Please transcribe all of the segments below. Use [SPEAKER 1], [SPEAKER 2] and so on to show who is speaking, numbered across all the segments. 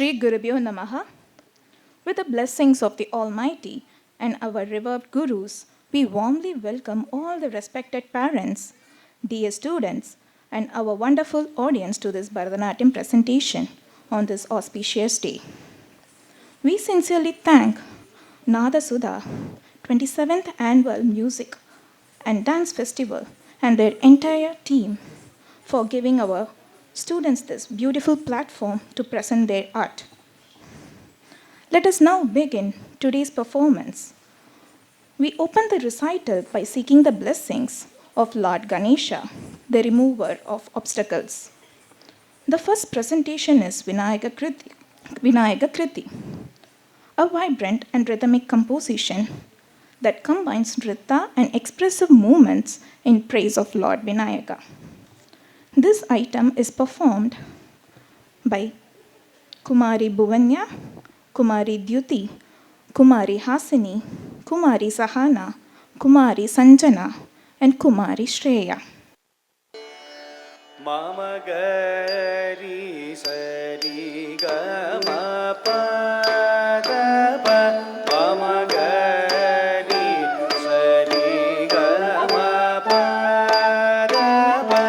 [SPEAKER 1] Shri Gurubhyo Namaha. With the blessings of the Almighty and our revered Gurus, we warmly welcome all the respected parents, dear students, and our wonderful audience to this Bharatanatyam presentation on this auspicious day. We sincerely thank Nada Sudha, 27th Annual Music and Dance Festival, and their entire team for giving our students this beautiful platform to present their art. Let us now begin today's performance. We open the recital by seeking the blessings of Lord Ganesha, the remover of obstacles. The first presentation is Vinayaka Kriti, a vibrant and rhythmic composition that combines nritta and expressive movements in praise of Lord Vinayaka. This item is performed by Kumari Bhuvanya, Kumari Dyuti, Kumari Hasini, Kumari Sahana, Kumari Sanjana, and Kumari Shreya.
[SPEAKER 2] Mama gari sari ga ma pa da pa. Mama gari sari ga ma pa da pa.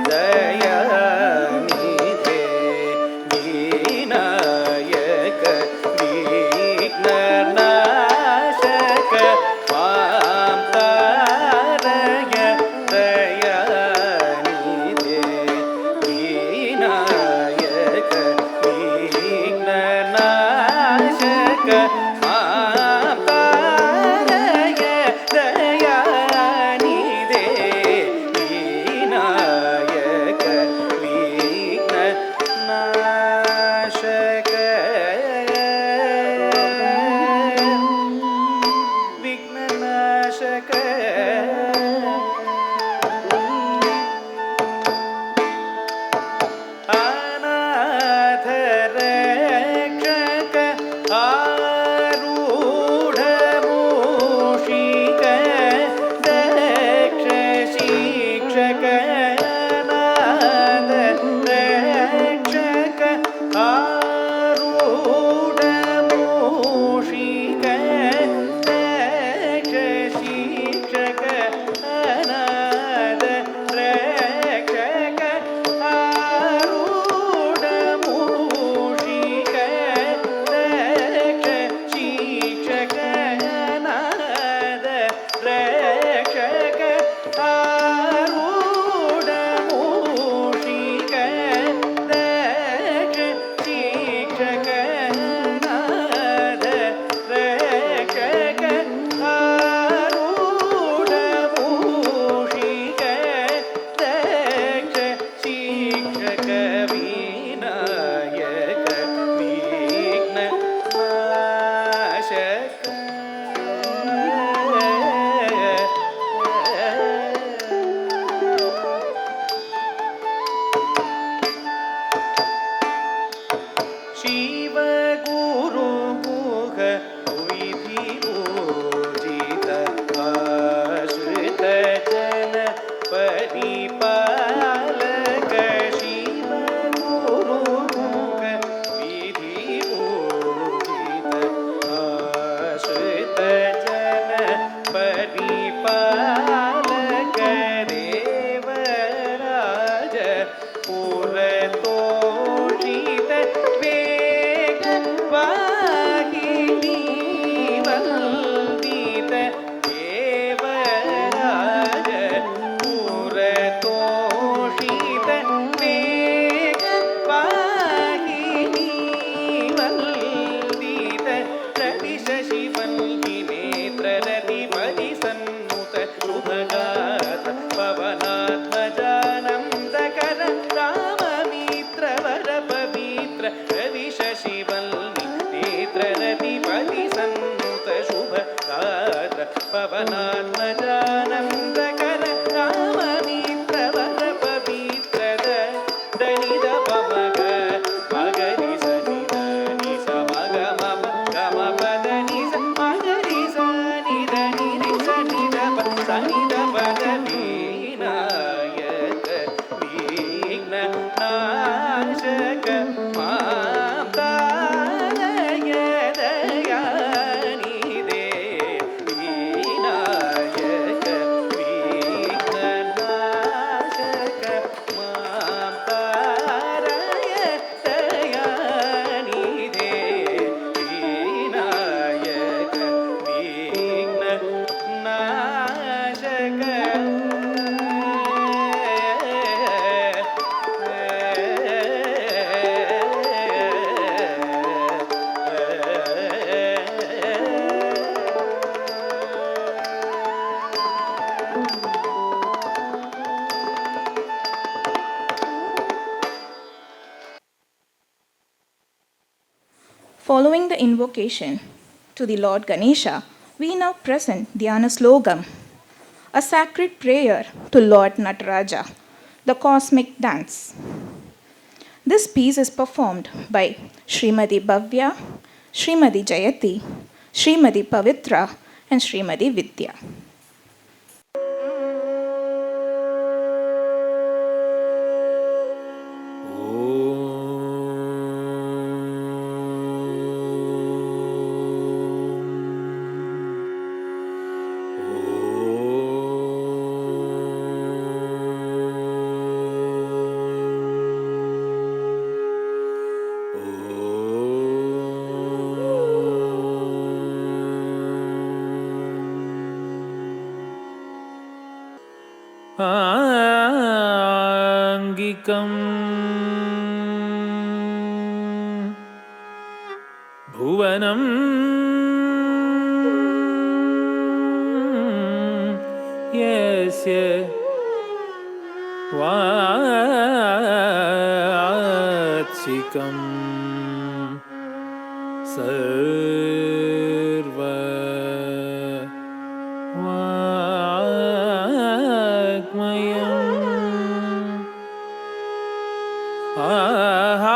[SPEAKER 2] Jaya पवनात्मजानन्दकर राममित्रवर पवित्ರದ दनिद पमग मगरि सनि దని ಸ ಮಗ ಮಮ ಗಮ ಪದ ನಿ ಸ ಮಗರಿ ಸ ನಿ ದ ನಿ ರಿ ಸ ನಿ ದ ಪ ಸ ನಿ ದ ಪದ ವಿನಾಯಕ ವಿಘ್ನ ನಾಶಕ ಮಾತಾಲಯ ದಯಾನಿಧೆ ವಿನಾಯಕ ವಿಘ್ನ ನಾಶಕ ಮಾತಾಲಯ ದಯಾನಿಧೆ ವಿನಾಯಕ ವಿಘ್ನ ನಾಶಕ
[SPEAKER 1] Following the invocation to the Lord Ganesha, we now present Dhyana Slogam, a sacred prayer to Lord Nataraja, the cosmic dance. This piece is performed by Srimati Bhavya, Srimati Jayati, Srimati Pavitra, and Srimati Vidya.
[SPEAKER 3] आङ्गिकं भुवनं यस्य वाचिकं सर्व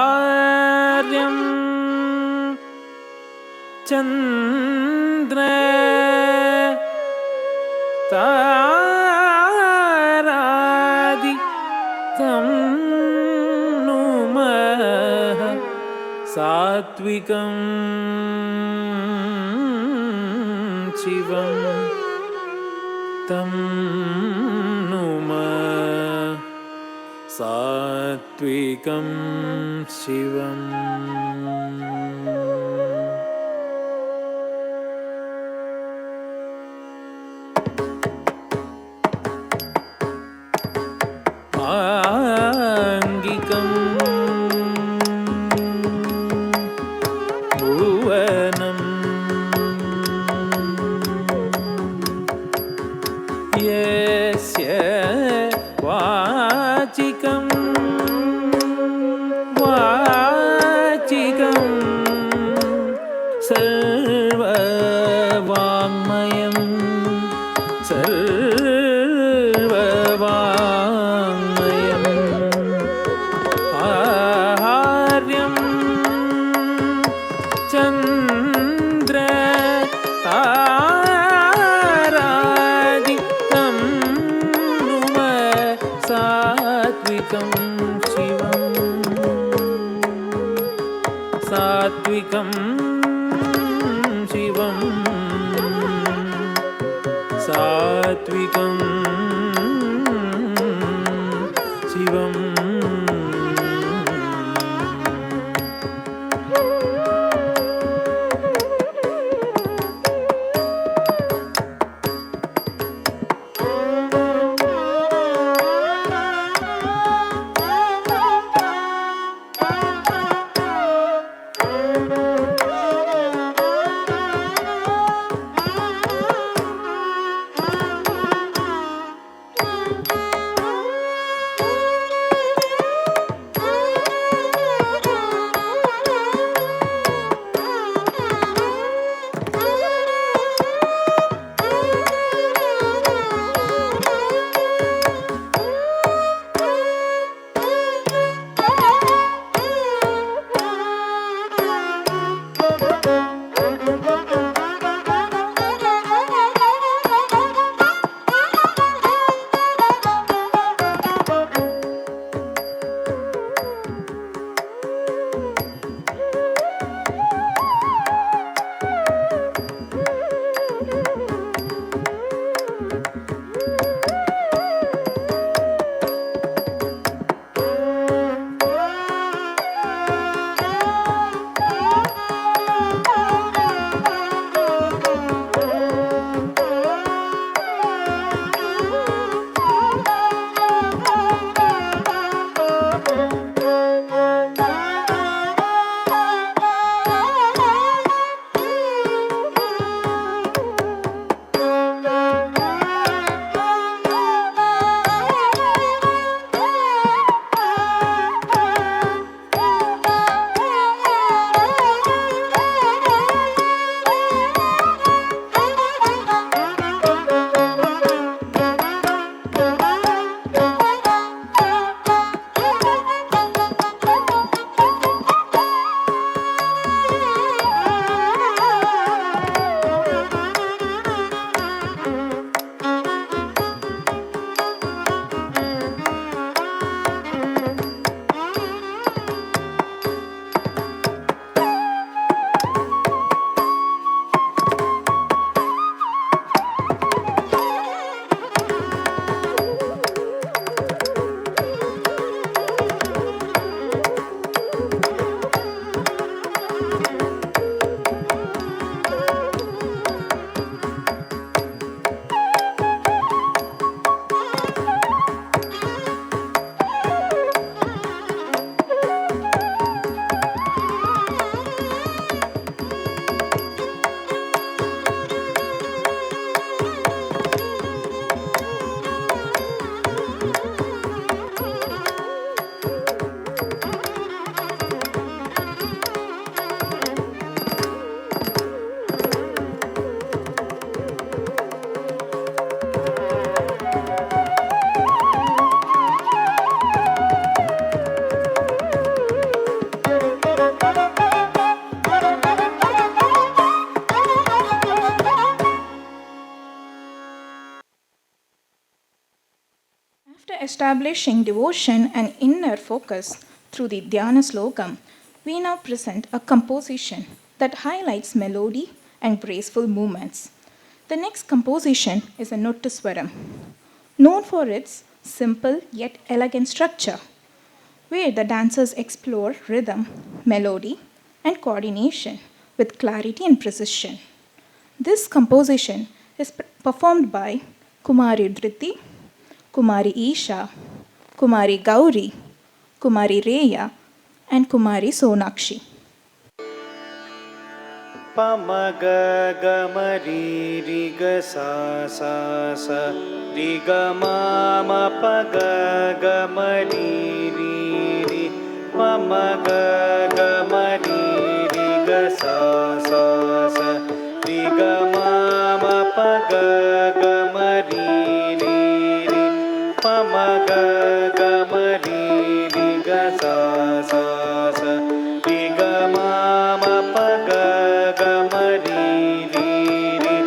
[SPEAKER 3] आहार्यं चन्द्र तारादिकं नुमः सात्विकं शिवं तं नुमः सात्विकं शिवम् आङ्गिकं भुवनं यस्य वाचिकं सर्ववाङ्मयं आहार्यं चन्द्र तारादिकं नुमः सात्विकं शिवं सात्विकं शिवं सात्विकं शिवम्
[SPEAKER 1] After establishing devotion and inner focus through the Dhyana Slokam, we now present a composition that highlights melody and graceful movements. The next composition is a Nottaswaram, known for its simple yet elegant structure, where the dancers explore rhythm, melody, and coordination with clarity and precision. This composition is performed by Kumari Dhriti, Kumari Isha, Kumari Gauri, Kumari Reya, and Kumari Sonakshi.
[SPEAKER 2] Pamaga gamari riga sa sa sa riga mama paga gamari ri ri pamaga gamari riga sa sa sa riga mama paga gamari ri ri pamaga gamari riga sa sa sa riga mama paga gamari ri ri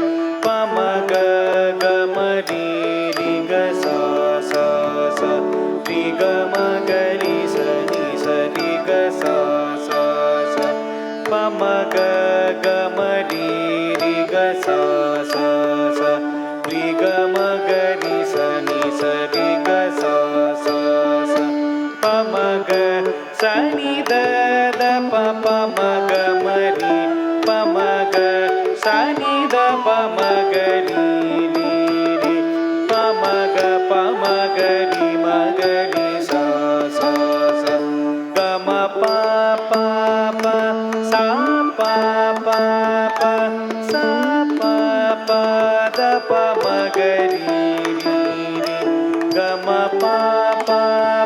[SPEAKER 2] pamaga gamari ri ga sa sa sa ri ga magari sa ni sa ri ga sa sa sa pamaga gamari ri ga sa sa sa ri ga magari sa ni sa ri ga sa sa sa pamaga sa ni da da pa pa ma ga ma ri pamaga sa ni da pamaga ri ri ri pamaga ri maga ri sa sa sa ga ma pa pa pa sa pa pa pa sa pa pa da pamaga ri ri ri ga ma pa pa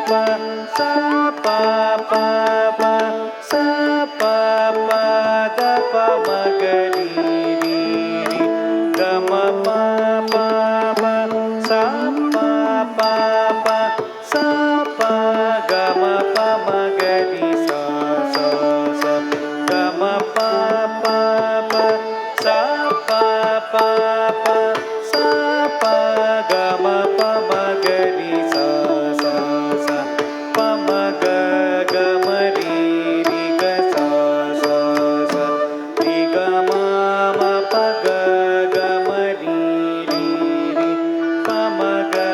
[SPEAKER 2] pa sa pa pa pa sa pa pa da pamaga ri ri ri ga ma pa pa pa sa pa pa pa sa pa ga ma pa ma ga ri sa sa sa ga ma pa pa pa sa pa pa pa sa pa ga ma pa ma ga ri sa sa sa pa ma ga ga ma ri ri ga sa sa sa ri ga ma pa ga ga ma ri ri ri pa ma ga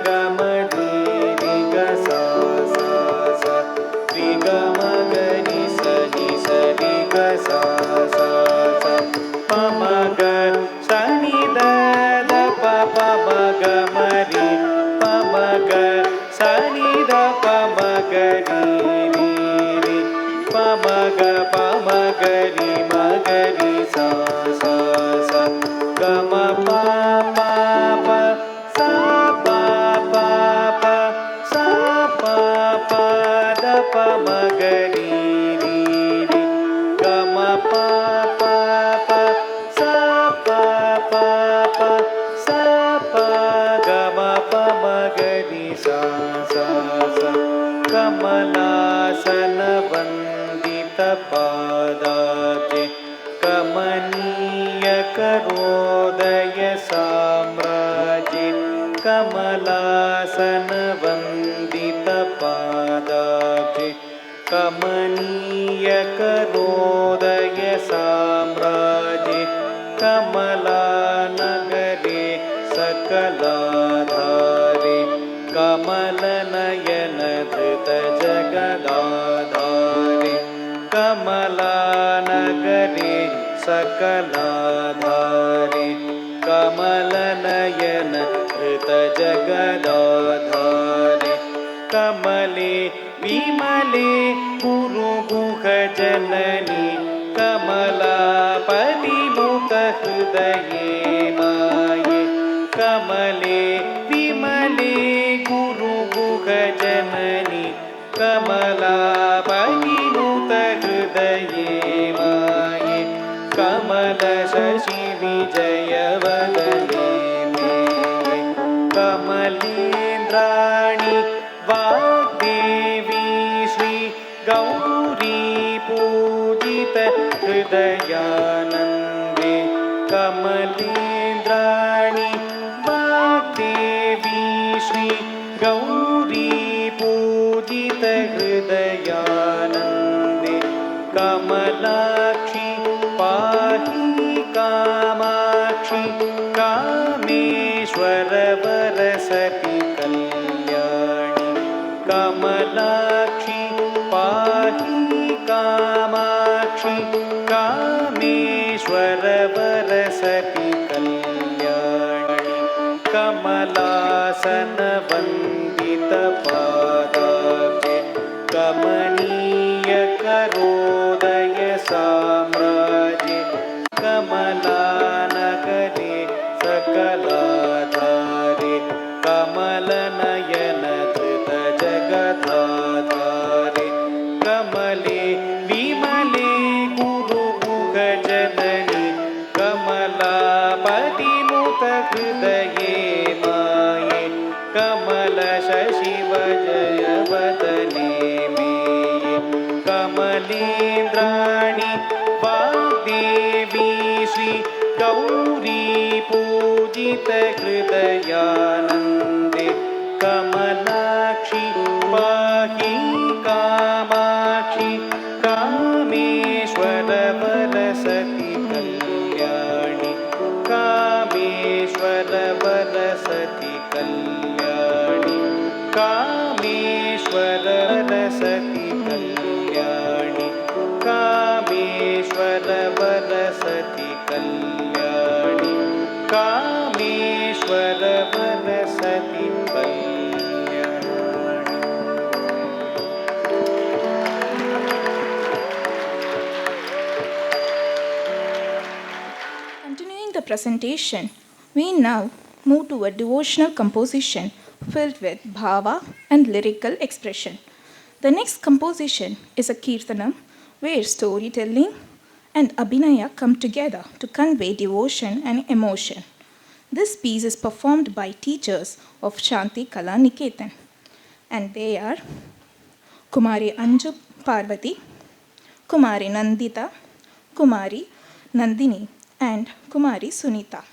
[SPEAKER 2] ga ma ri ri ga sa sa sa ri ga ma ga ri sa ri ga sa sa sa pa ma ga sa ni da da pa pa ma ga ma ri pa ma ga sa ni da pa ma ga ri ri ri pa ma ga ri ma ga ri sa sa sa ga ma pa pa pa sa pa pa pa sa pa pa da pa ma ga ri ri ri ga ma pa pa pa sa pa pa pa sa pa ga ma pa ma ga ri sa sa sa ಕಮಲಾಸನ ವಂದಿತ ಪಾದಾಬ್ಜೆ ಕಮನೀಯ ಕರೋದಯ ಸಾಮ್ರಾಜ್ಯೆ ಕಮಲಾಸನ ವಂದಿತ ಪಾದಾಬ್ಜೆ ಕಮನೀಯ ಕರೋದಯ ಸಾಮ್ರಾಜ್ಯೆ ಕಮಲಾನಗರೆ सकलाधारे कमलनयन धृत जगदाधारे कमलानगरे सकलाधारे कमलनयन धृत जगदाधारे कमले विमले गुरुगुह जननी कमलापतिनुत हृदये माये कमले विमले गुरुगुह जननी कमलापतिनुत हृदये माये कमल शशि विजय वदने मेये कमलेन्द्राणि वाग्देवी श्री गौरी पूजित हृदयानन्दे कमलेन्द्राणि वाग्देवी श्री गौरी पूजितहृदयानन्दे कमलाक्षि पाहि कामाक्षि कामेश्वरवरसति कल्याणि कमलाक्षि पाहि कामाक्षि कामेश्वरवरसति कल्याणि कमलासनवन्दितपादाब्जे कमनीयकरोदय साम्राज्ये कमलानगरे सकलाधारे कमलनयन धृतजगदाधारे कमले विमले गुरुमुखजननि कमलापतिनुतहृदये माये कमलशशिवजयवदने मेये कमलेन्द्राणि वाग्देवी श्री गौरी पूजितहृदयानन्दे कमलाक्षि पाहि कामाक्षि कामेश्वरवरसति कल्याणि कामेश्वरवरसति कल्याणि कामेश्वरवरसति कल्याणि कामेश्वरवरसति कल्याणि कामेश्वरवरसति कल्याणि.
[SPEAKER 1] Continuing the presentation, we now move to a devotional composition filled with bhava and lyrical expression. The next composition is a kirtanam where storytelling and abhinaya come together to convey devotion and emotion. This piece is performed by teachers of Shanti Kala Niketan, and they are Kumari Anju Parvati, Kumari Nandita, Kumari Nandini, and Kumari Sunita.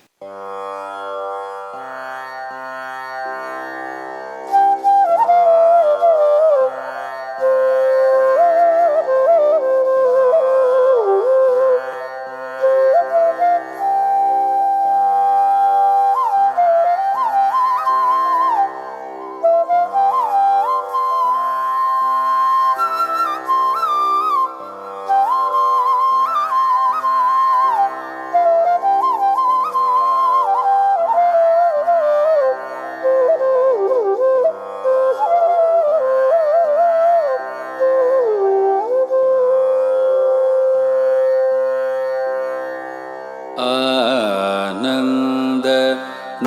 [SPEAKER 4] आनन्द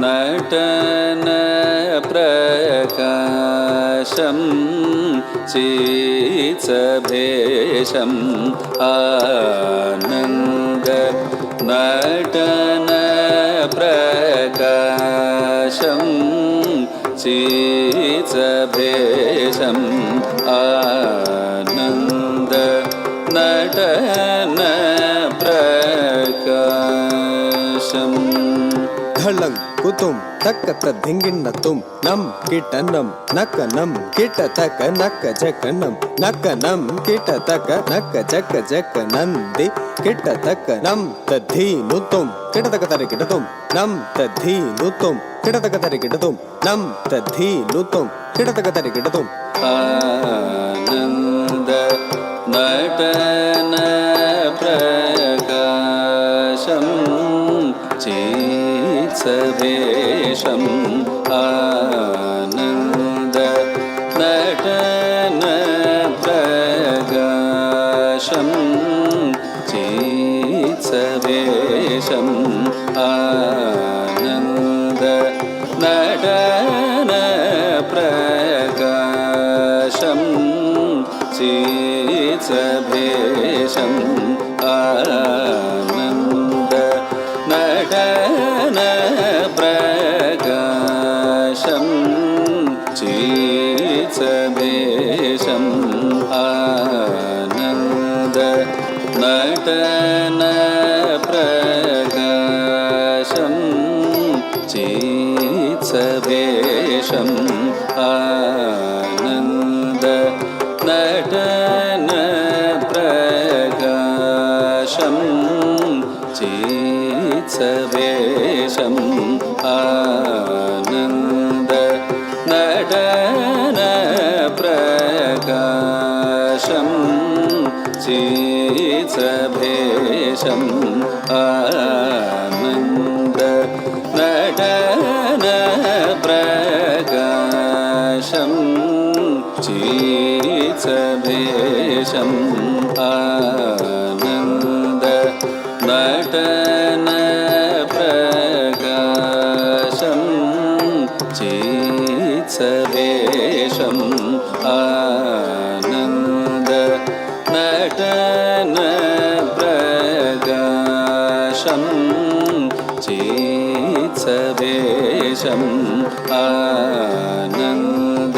[SPEAKER 4] नटन प्रकाशं चित्सभेशम् आनन्द नटन प्रकाशं चित्सभेशम् आनन्द नटन प्रकाशम्
[SPEAKER 5] धलं कुतुम तक तद्धिंगिन्नतुम नम कीटनम नकनम कीट तक नक जकनम नकनम कीट तक नक जक जक नंदि कीट तक नम तद्धीनुतुम कीट तक तरि कीटतुम नम तद्धीनुतुम कीट तक तरि कीटतुम नम तद्धीनुतुम कीट तक तरि कीटतुम.
[SPEAKER 4] आनन्द नटन प्रकाशं चित्सभेशम् आनन्द नटन प्रकाशं चित्सभेशम् आनन्द नटन प्रकाशं चित्सभेशम् आनन्द नटन प्रकाशं चित्सभेशम् आनन्द नटन प्रकाशं चित्सभेशम् आनन्द नटन प्रकाशं चित्सवेशम् आनन्द नटन प्रकाशं चित्सवेशम् आनन्द नटन प्रकाशं चित्सवेशम् आनन्द नटन प्रकाशं चित्सवेशम् आनन्द नटन प्रकाशं चित्सवेशम् आनन्द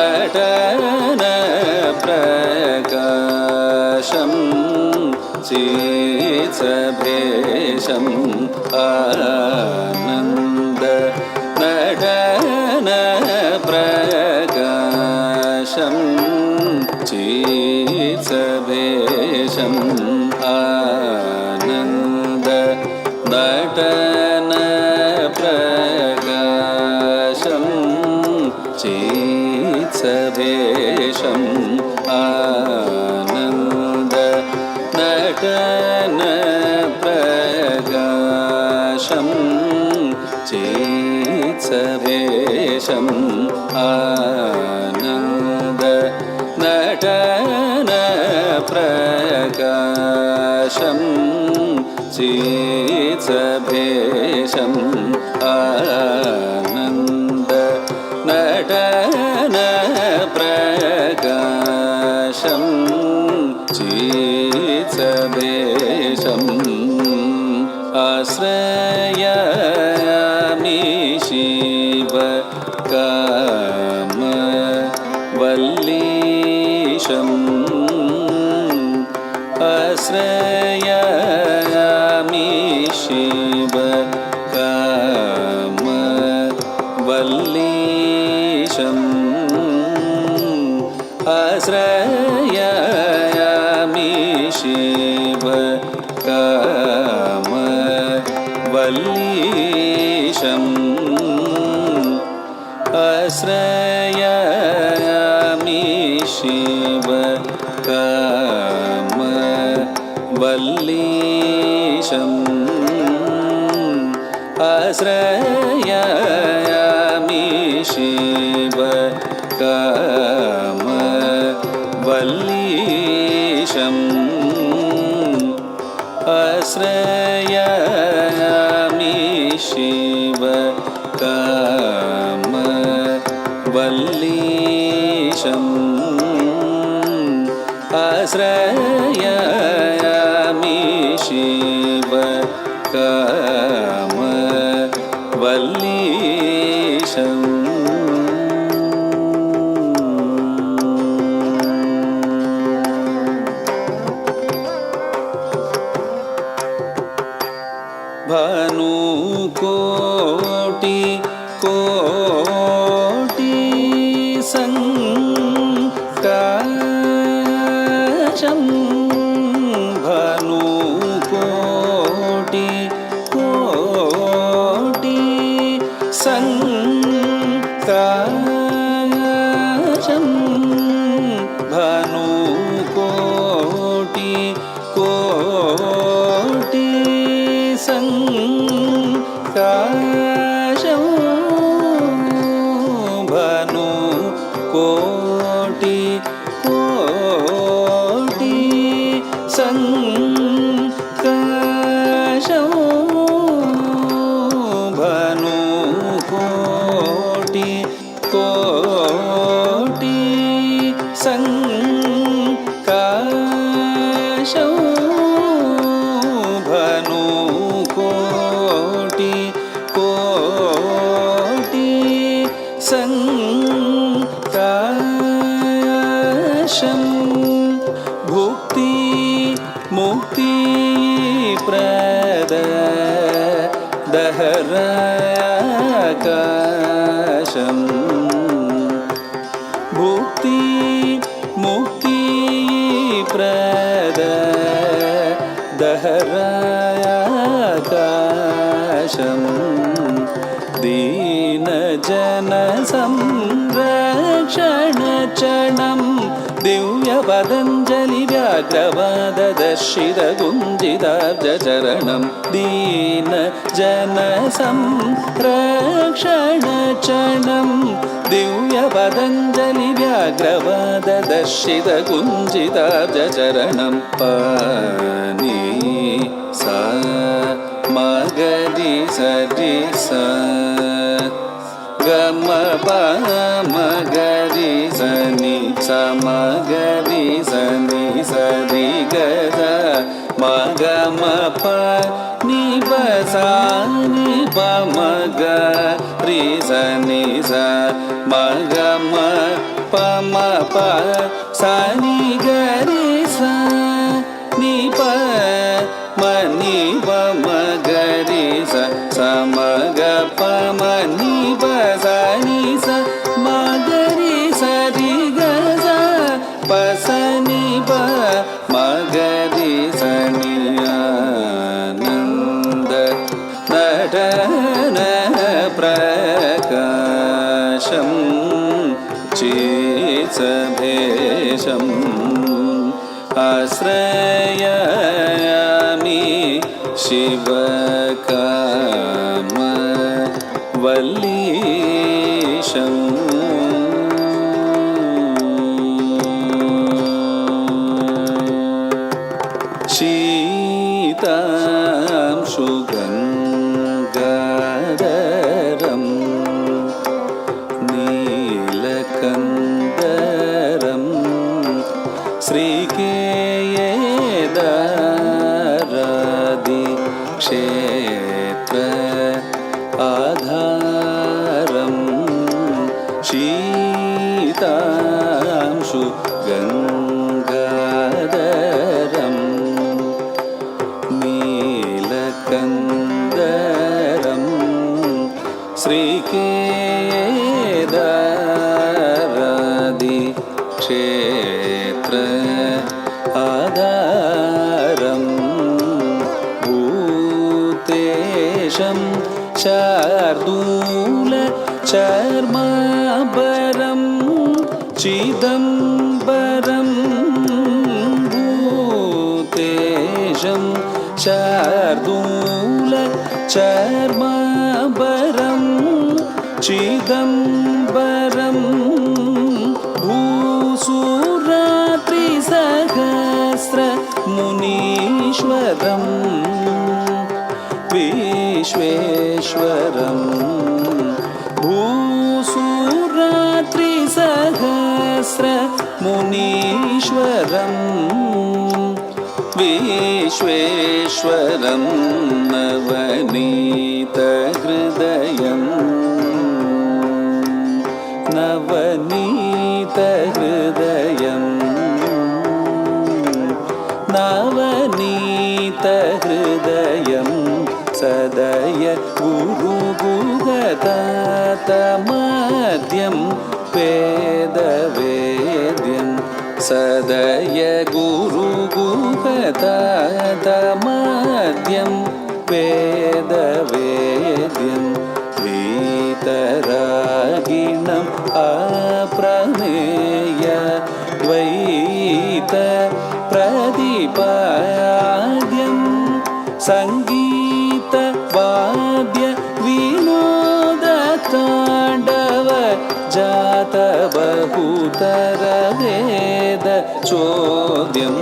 [SPEAKER 4] नटन प्रकाशं चित्सवेशम् आनन्द नटन प्रकाशं चित्सवेशम् आनन्द नटन प्रकाशं चित्सवेशम् आनन्द नटन प्रकाशं चित्सवेशम् आनन्द नटन प्रकाशं चित्सवेशम् आनन्द नटन प्रकाशं चित्सवेशम् आश्रयामि शिव कामवल्लीशम् आश्रयामि शिव कामवल्लीशम् आश्रयामि शिव कामवल्लीशम् आश्रयामि शिव कामवल्लीशम् आश्रयामि शिव कामवल्लीशम् आश्रयामि शिव कामवल्लीशम् आश्रयामि शिव कामवल्लीशम् भानुकोटि कोटि संकाशं भानुकोटि कोटि संकाशं भानुकोटि कोटि संकाशं भानुकोटि कोटि संकाशं भानुकोटि कोटि संकाशं भानुकोटि कोटि संकाशं भुक्ति मुक्ति प्रद दहराकाशम् दीनजनसंरक्षणं दीनजनसंरक्षणचणं दिव्यपदञ्जलिव्याघ्रवाददर्शितगुञ्जिताब्जचरणं दीनजनसंरक्षणचणं दिव्यपदञ्जलिव्याघ्रवाददर्शितगुञ्जिताब्जचरणं पानी सा मगरि सरि सा गम मगरि सनि स मगरि सनि सरि गद मगम प नि प सा नि प मग रि सनि स मगम प म प सा नि गरि सा नि प म नि प म गरि स स मग प म नि प सा नि स म गरि स रि ग स प स नि प म गरि स नि आनन्द नटन प्रकाशं चित्सभेशम् आश्रयामि शिवकामवल्लीशम् शीतांशुगङ्गाधरं नीलकन्दरं श्रीकेदारादि क्षेत्र आधारं शीतांशुगङ्गाधरं नीलकन्दरं श्रीकेदारादि क्षेत्र आधारं भूतेशं शार्दूल चर्माभरं चिदम्बरं भूतेशं शार्दूल चर्माभरं चिदम्बरं भूसुरात्रिसहस्रमुनीश्वरं विश्वेश्वरं भूसुरात्रिसहस्रमुनीश्वरं विश्वेश्वरं नवनीतहृदयं नवनीतहृदयं नवनीतहृदयं सदय गुरुगुगतातमद्यं वेदवेद्यं सदय गुरुगुगतातमद्यं वेदवेद्यं वीतरागिणम् अप्रमेय द्वैत प्रतिपाद्यं सङ्गीतवाद्य विनोदताण्डव जातबहुतरवेद चोद्यं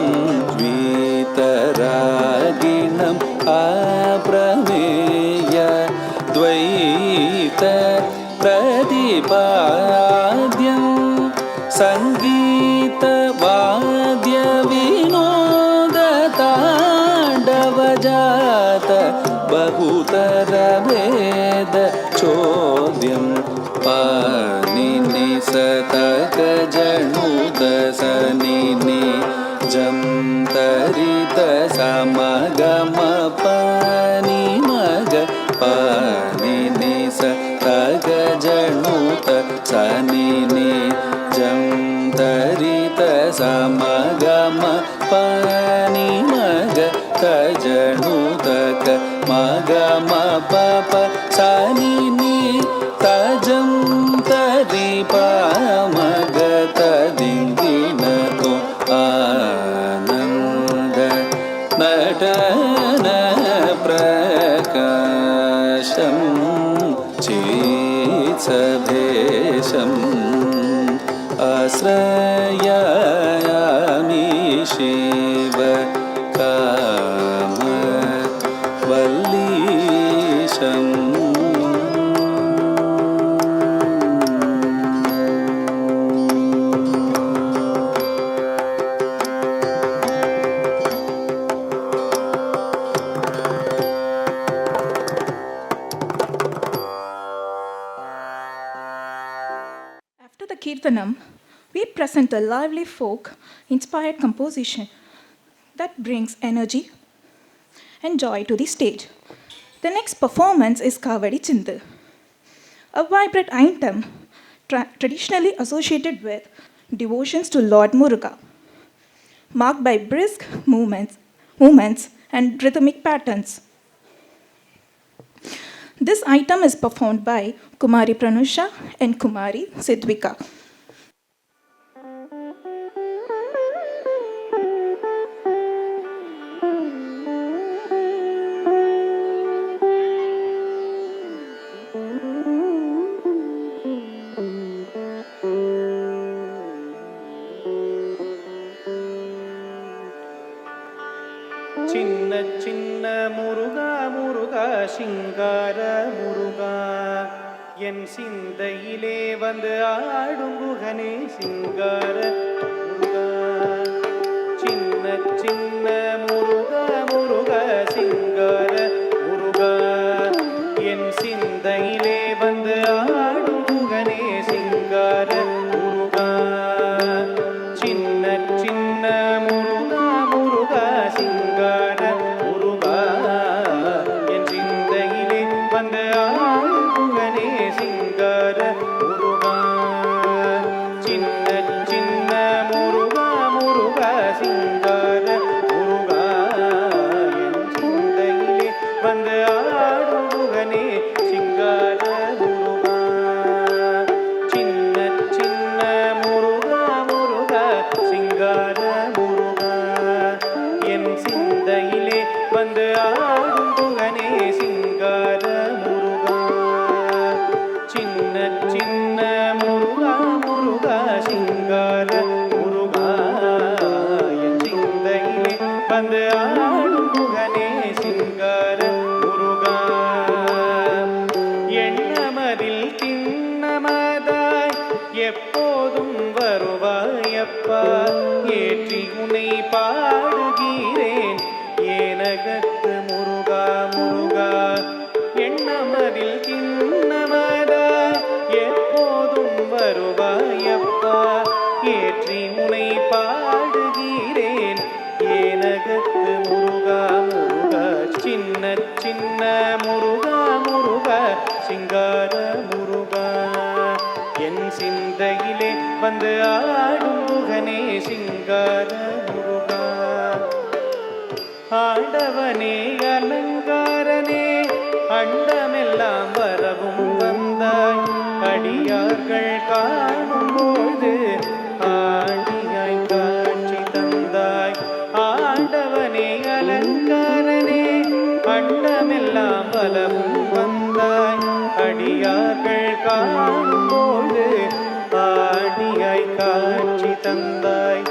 [SPEAKER 4] वीतरागिणम् अप्रमेय द्वैत प्रतिपाद्यं सङ्गीतवाद्य विनोदताण्डवजात बहुतरवेद चोद्यं पाणिनि सतकजनुदसनिनि जं तरित समगम पानि मग पाणिनि सतकजनुत सनिनि जं तरित समगम पानि मग कजनुतक मगम पप सभेशम् आश्रयामि Shiv कामवल्लीशम्
[SPEAKER 1] After the Kirtanam, we present a lively folk-inspired composition that brings energy and joy to the stage. The next performance is Kavadi Chindu, a vibrant item traditionally associated with devotions to Lord Muruga, marked by brisk movements and rhythmic patterns. This item is performed by Kumari Pranusha and Kumari Sidvika.
[SPEAKER 2] சின்ன சின்ன முருகா முருகா சிங்கார முருகா என் சிந்தையிலே வந்து ஆடும் குகனே சிங்கார முருகா சின்ன சின்ன முருகா முருகா சிங்கார முருகா என் சிந்தையிலே வந்து ஆடும் குகனே சிங்கார முருகா சின்ன சின்ன முருகா முருகா சிங்கார முருகா என் சிந்தையிலே வந்து ஆடும் குகனே சிங்கார முருகா சின்ன சின்ன முருகா முருகா சிங்கார முருகா என் சிந்தையிலே வந்து ஆடும் குகனே சிங்கார முருகா சின்ன சின்ன முருகா முருகா சிங்கார முருகா என் சிந்தையிலே வந்து ஆடும் குகனே சிங்கார முருகா சின்ன சின்ன முருகா முருகா சிங்கார முருகா என் சிந்தையிலே வந்து ஆடும் குகனே சிங்கார முருகா எண்ணமதில் திண்ணமதாய் எப்போதும் வருவாயப்பா ஏற்றி உன்னை பாடுகிறேன் ஏனகத்து முருகா முருகா எண்ணமதில் திண்ணமதாய் எப்போதும் வருவாயப்பா ஏற்றி உன்னை பாடுகிறேன் ஏனகத்து முருகா முருகா சின்ன சின்ன முருகா முருகா சிங்கார முருகா என் சிந்தையிலே வந்து ஆடும் குகனே சிங்கார முருகா ஆண்டவனே அலங்காரனே அண்டமெல்லாம் வரவும் வந்தாய் அடியார்கள் காணும்போது ஆண்டியாய் காட்சி தந்தாய் ஆண்டவனே அலங்காரனே அண்டமெல்லாம் வரவும் வந்தாய் அடியார்கள் காணும்போது ஆண்டியாய் காட்சி தந்தாய்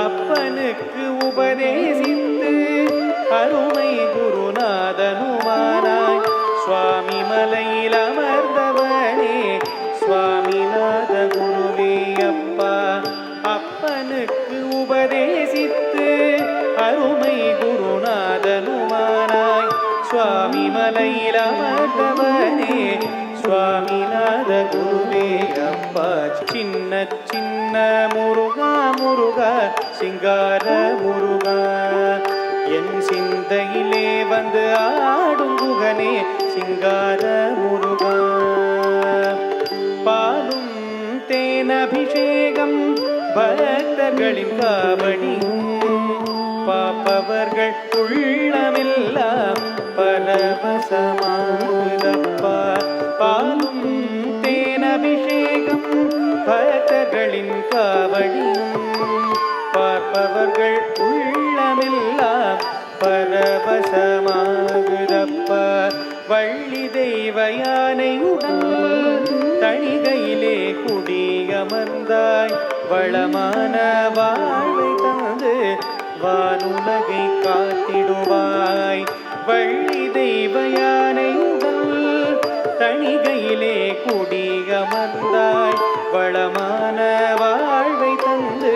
[SPEAKER 2] அப்பனுக்கு உபதேசித்து அருமை குருநாதனுமானாய் சுவாமி மலையில் அமர்ந்தவனே சுவாமிநாத குருவே அப்பா அப்பனுக்கு உபதேசித்து அருமை குருநாதனுமானாய் சுவாமி மலையில் அமர்ந்தவனே சுவாமிநாத குருவே அப்பா சின்ன சின்ன முருகா முருகா சிங்கார முருகா என் சிந்தையிலே வந்து ஆடும் குகனே சிங்கார முருகா பாலும் தேனபிஷேகம் பக்தர்களின் காவடியும் பாப்பவர்கள் உள்ளமெல்லாம் பரவசமாகுதப்பா பாலும் தேனபிஷேகம் பக்தர்களின் காவடியும் பார்ப்பவர்கள் உள்ளமெல்லாம் பரவசமாகுதப்பா வள்ளி தெய்வ யானையுடன் தணிகையிலே குடியமர்ந்தாய் வளமான வாழ்வை தந்து வானுலகை காத்திடுவாய் வள்ளி தெய்வ யானையுடல் தணிகையிலே குடியமர்ந்தாய் வளமான வாழ்வை தந்து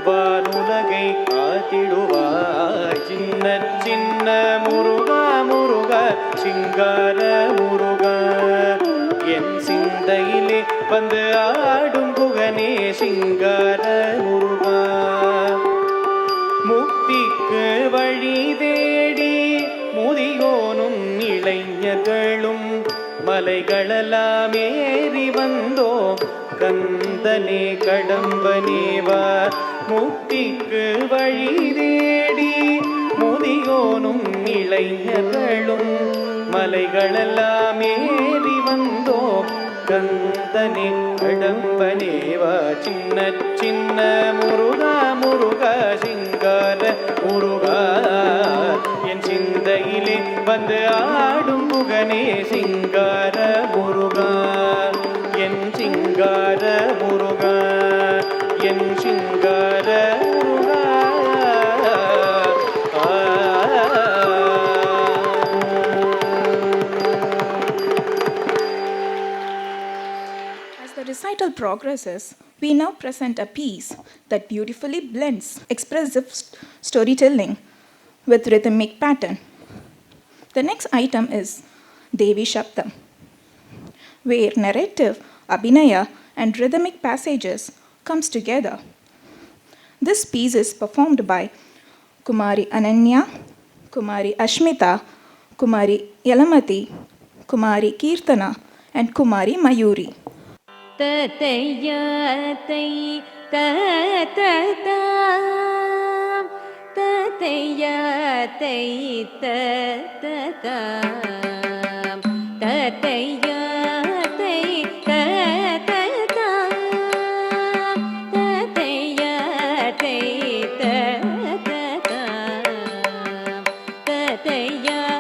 [SPEAKER 2] வானுலகை காத்திடுவாய் சின்ன சின்ன முருகா முருகா சிங்கார முருகா என் சிந்தையிலே வந்து ஆடும் புகனே சிங்கார முருகா முக்திக்கு வழி தேடி முதியோனும் இளைஞர்களும் மலைகளெல்லாம் ஏறி வந்தோம் கந்தனே கடம்பனேவா முக்திக்கு வழி தேடி முதியோனும் இளைஞர்களும் மலைகளெல்லாம் ஏறி வந்தோம் கந்தனே கடம்பனேவா சின்ன சின்ன முருகா முருகா சிங்கார முருகா என் சிந்தையிலே வந்து ஆடும் புகனே சிங்கார முருகா என் சிங்கார முருகா என் சிங்கார முருகா
[SPEAKER 1] As the recital progresses, we now present a piece that beautifully blends expressive storytelling with rhythmic pattern. The next item is Devi Shabdam, where narrative, abhinaya, and rhythmic passages comes together. This piece is performed by Kumari Ananya, Kumari Ashmita, Kumari Yalamati, Kumari Kirtana, and Kumari Mayuri.
[SPEAKER 6] தத்தையாத்தை தத்ததாம் தத்தையாத்தை தத்ததாம் தத்தையாத்தை தத்ததாம் தத்தையாத்தை தத்ததாம் தத்தையாத்தை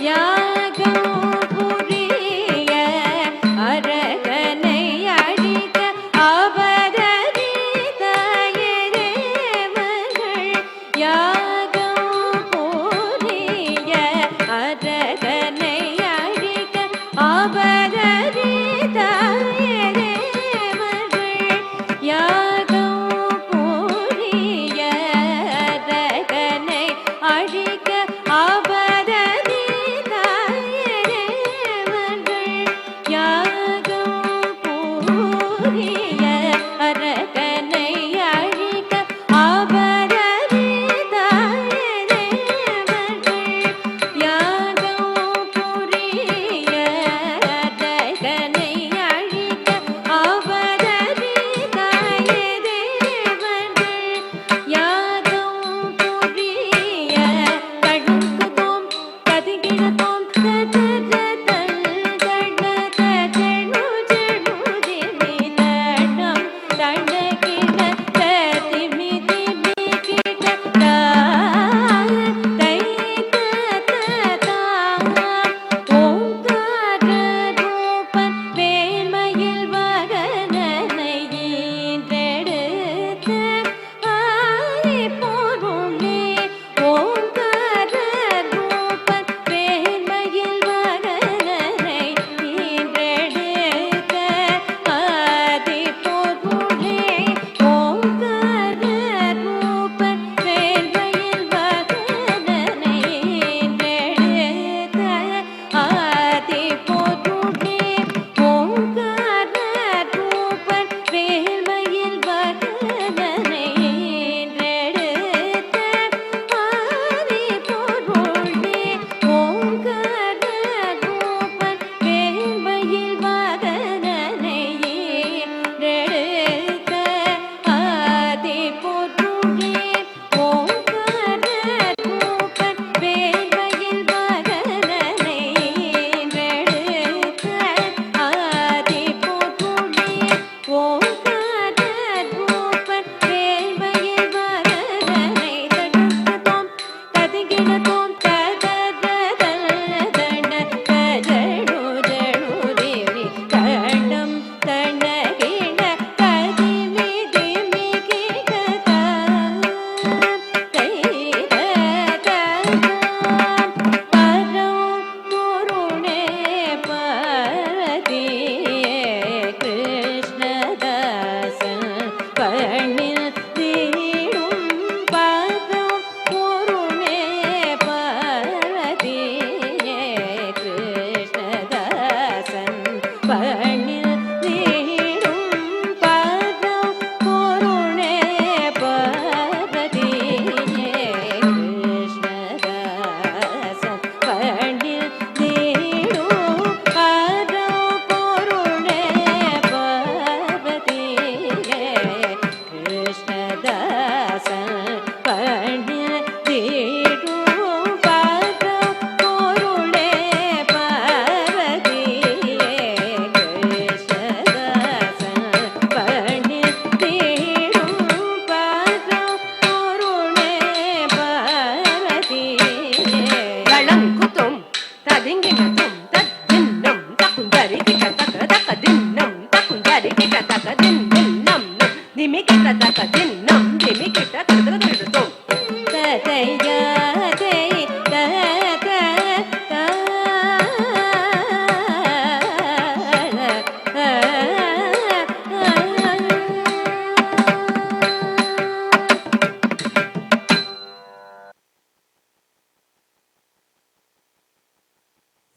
[SPEAKER 6] yeah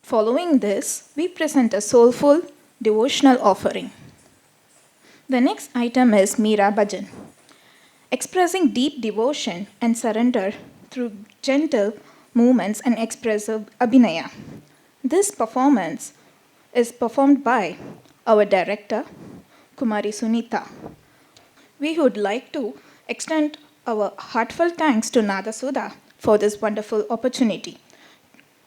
[SPEAKER 1] Following this, we present a soulful devotional offering. The next item is Meera Bhajan, expressing deep devotion and surrender through gentle movements and expressive abhinaya. This performance is performed by our director, Kumari Sunita. We would like to extend our heartfelt thanks to Nadasudha for this wonderful opportunity,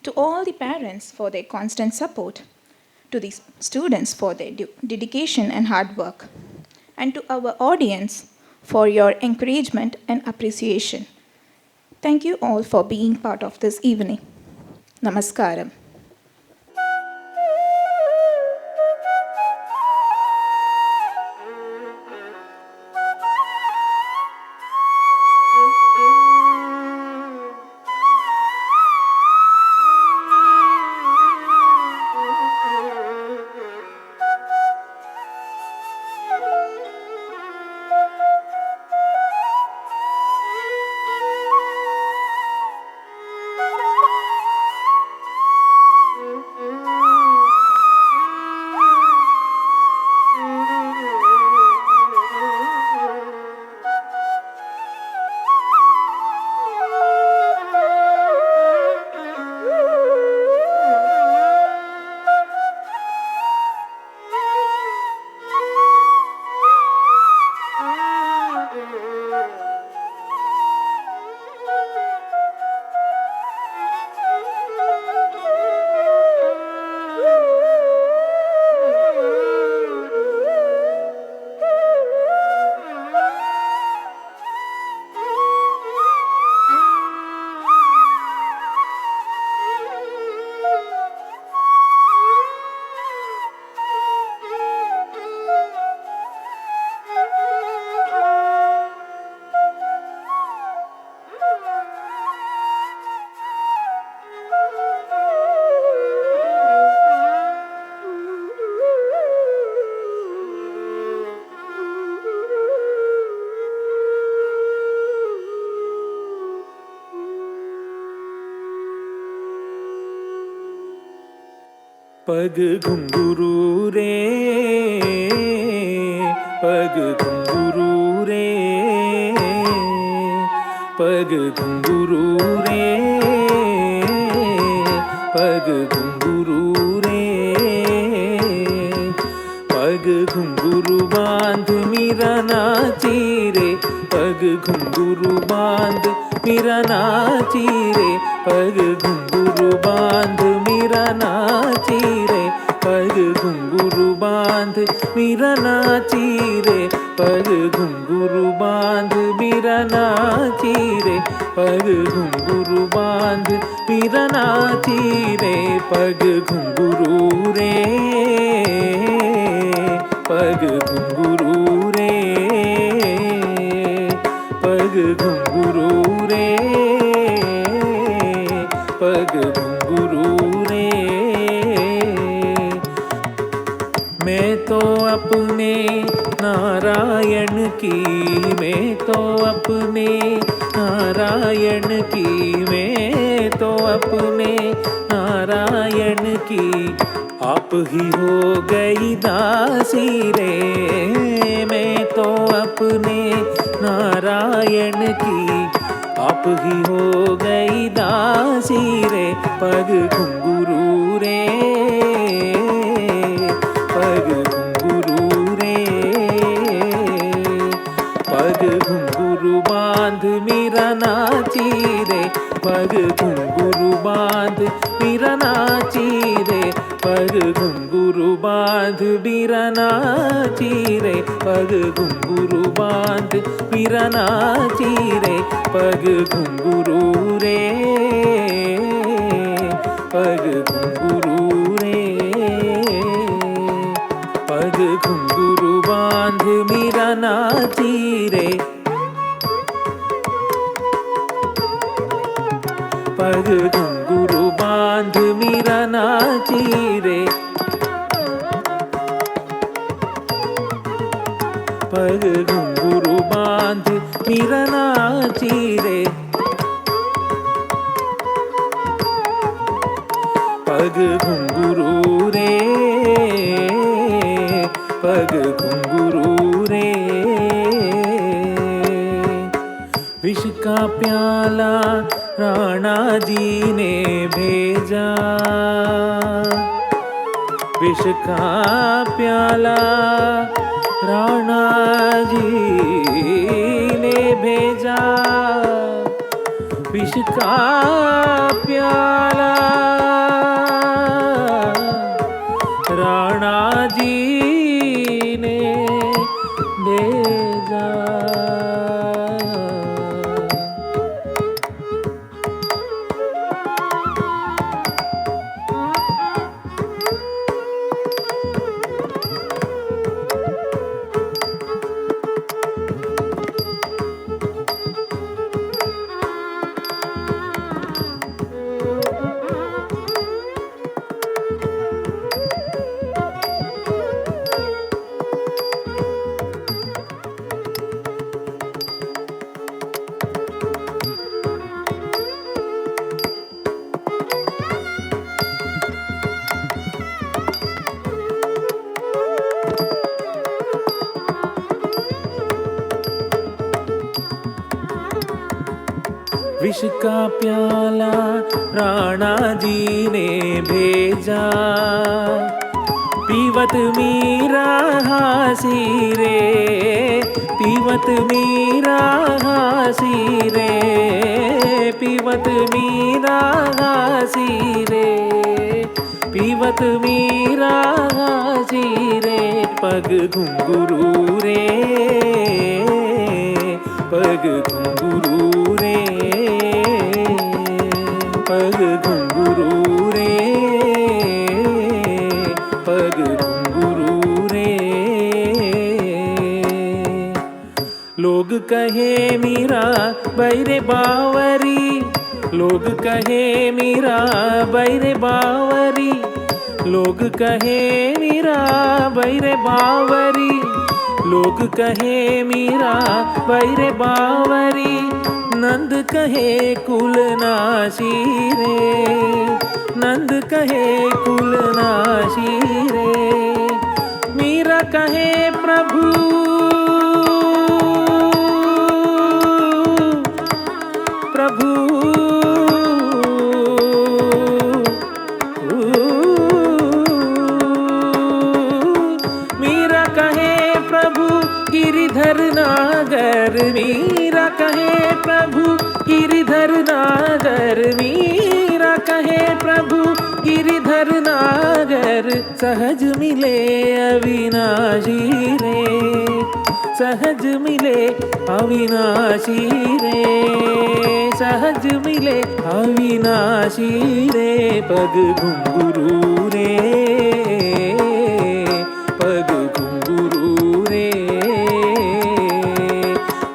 [SPEAKER 1] to all the parents for their constant support, to the students for their dedication and hard work, and to our audience for your encouragement and appreciation. Thank you all for being part of this evening. Namaskaram.
[SPEAKER 3] पग घुंघरू रे, पग घुंघरू रे, पग घुंघरू रे, पग घुंघरू रे, पग घुंघरू बांध मीरा नाची रे, पग घुंघरू बांध मीरा नाची रे, पग घुंघरू बांध मीरा नाची रे, पग घुंघरू बांध मीरा नाची रे, पग घुंघरू बांध मीरा नाची रे, पग घुंघरू बांध मीरा नाची रे, पग घुंघरू रे, पग घुंघरू रे, पग घुंघरू रे, पग घुंघरू रे। मैं तो अपने नारायण की, मैं तो अपने नारायण की, मैं तो अपने नारायण की, आप ही हो गई दासी रे। मैं तो अपने नारायण की, आप ही हो गई दासी रे, पग घुंघरू रे, पग घुंघरू रे, पग घुंघरू बांध मीरा नाची रे, पग घुंघरू बांध मीरा नाची रे, पग घुंघरू बांध मीरा नाची रे, पग घुंघरू बांध मीरा नाची रे, पग घुंघरू रे, पग घुंघरू रे, पग घुंघरू बांध मीरा नाची रे, पग घुंघरू बांध मीरा नाची रे, पग घुंघरू बांध मीरा नाची रे, पग घुंघरू रे, पग घुंघरू रे। विष का प्याला राणा जी ने भेजा, विष का प्याला राणा जी ने भेजा, विष का प्याला राणा जी ने भेजा। विष का प्याला राणा जी ने भेजा, पीवत मीरा हासी रे, पीवत मीरा हासी रे, पीवत मीरा हासी रे, पीवत मीरा हासी रे, पग घुंघरू रे, पग घुंघरू रे, पग घुंघरू रे, पग घुंघरू रे। लोग कहे मीरा बैरे बावरी, लोग कहे मीरा बैरे बावरी, लोग कहे मीरा बैरे बावरी, लोग कहे मीरा बैरे बावरी, नंद कहे कुल नासी रे, नंद कहे कुलनाशी रे, मीरा कहे प्रभु प्रभु मीरा कहे प्रभु गिरिधर नागर, मीरा कहे प्रभु गिरिधर नागर, मीरा कहे प्रभु गिरिधर नागर। सहज मिले अविनाशी रे, सहज मिले अविनाशी रे, सहज मिले अविनाशी रे। पग घुंघरू रे, पग घुंघरू रे,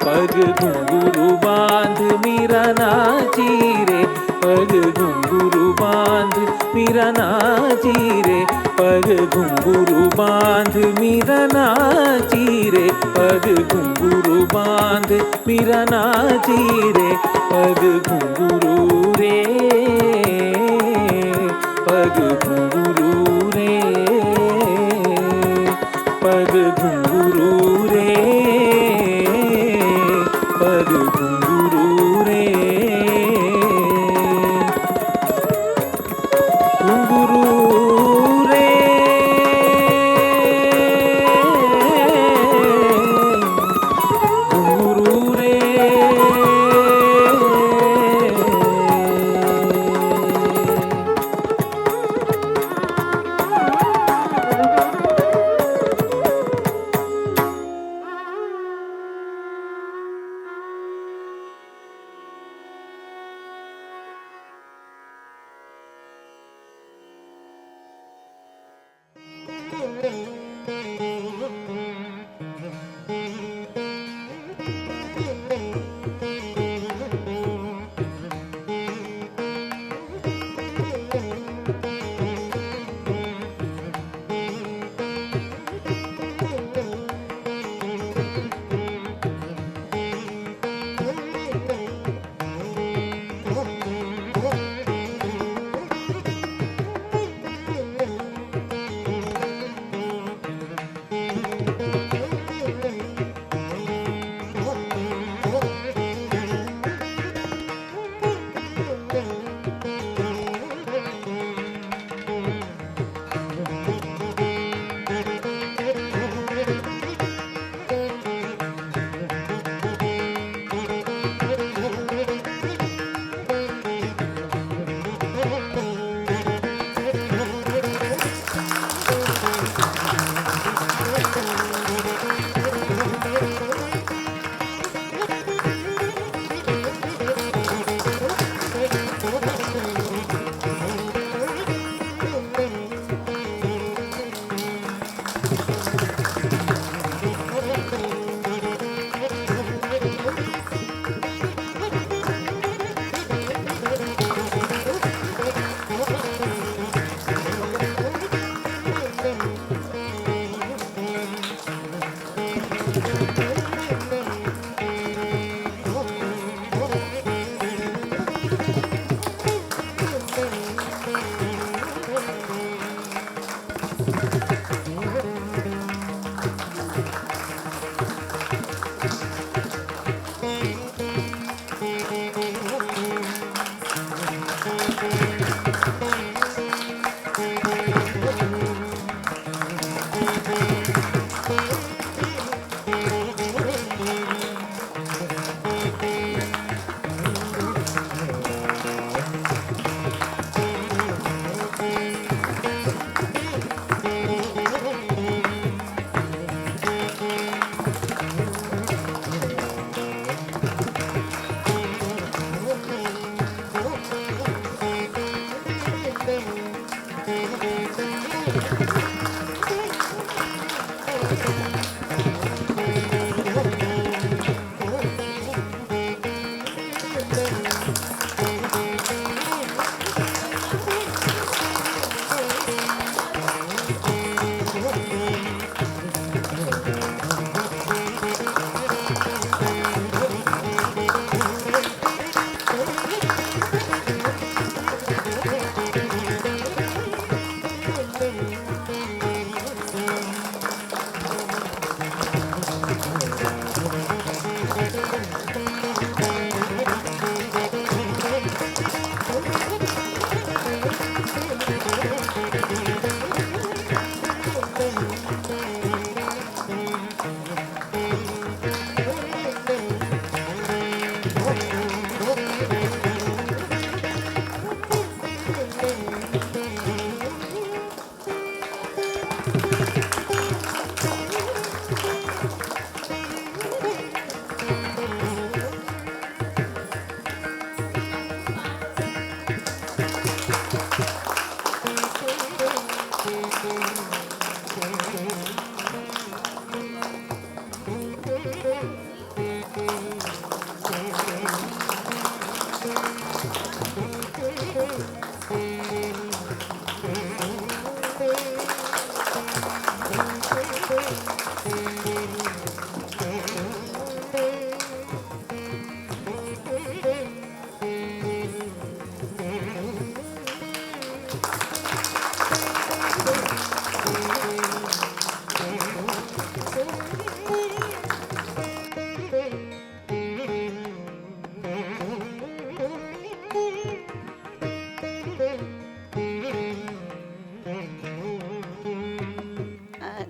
[SPEAKER 3] पग घुंघरू बांध मीरा नाची रे, पग घुंघरू बांध मीरा नाची रे, पग घुंघरू बांध मीरा नाची रे, पग घुंघरू बांध मीरा नाची रे, पग घुंघरू रे, पग घुंघरू रे, पग घुंघरू रे, पग घुंघरू रे, घुंघरू रे, घुंघरू रे।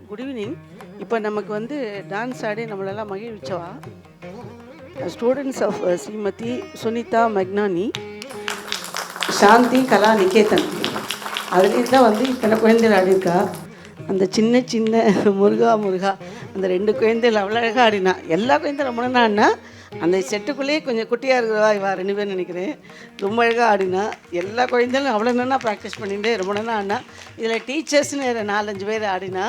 [SPEAKER 7] Good evening. இப்போ நமக்கு வந்து டான்ஸ் ஆடி நம்மளெல்லாம் மகிழ்விச்சவா ஸ்டூடெண்ட்ஸ் ஆஃப் ஸ்ரீமதி சுனிதா மெக்னானி, சாந்தி கலா நிகேதன். அதுலேயும் தான் வந்து இத்தனை குழந்தைகள் ஆடிருக்கா. அந்த சின்ன சின்ன முருகா முருகா அந்த 2 குழந்தைகள் அவ்வளோ அழகாக ஆடினா. எல்லா குழந்தையும் ரொம்ப நாள் ஆடினா. அந்த செட்டுக்குள்ளேயே கொஞ்சம் குட்டியாக இருக்கிறவா இவா 2 பேர் நினைக்கிறேன். ரொம்ப அழகாக ஆடினா. எல்லா குழந்தைகளும் அவ்வளோ நல்லா ப்ராக்டிஸ் பண்ணிட்டு ரொம்ப நல்லா ஆடினா. இதில் டீச்சர்ஸ்னு 4-5 பேர் ஆடினா.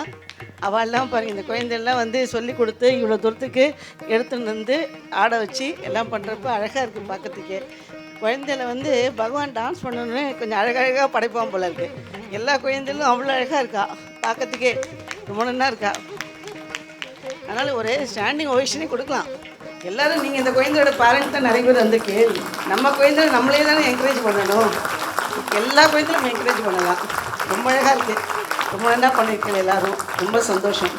[SPEAKER 7] அவள்லாம் பாருங்கள், இந்த குழந்தைகள்லாம் வந்து சொல்லி கொடுத்து இவ்வளோ தூரத்துக்கு எடுத்துன்னு வந்து ஆட வச்சு எல்லாம் பண்ணுறப்ப அழகாக இருக்குது பார்க்கறதுக்கே. குழந்தைகளை வந்து பகவான் டான்ஸ் பண்ணணுன்னு கொஞ்சம் அழகழகாக படைப்பான் போல இருக்குது. எல்லா குழந்தைகளும் அவ்வளோ அழகாக இருக்கா, பார்க்கறதுக்கே ரொம்ப நல்லா இருக்கா. அதனால் ஒரு ஸ்டாண்டிங் ஓவேஷனே கொடுக்கலாம். எல்லோரும் நீங்கள் இந்த குழந்தையோட பேரண்ட் தான் நிறைய பேர் வந்து கேள்வி. நம்ம குழந்தை நம்மளே தானே என்கரேஜ் பண்ணணும். எல்லா குழந்தையும் நம்ம என்கரேஜ் பண்ணலாம். ரொம்ப அழகாக இருக்குது. ரொம்ப நல்லா பண்ணியிருக்கீங்க எல்லோரும். ரொம்ப சந்தோஷம்.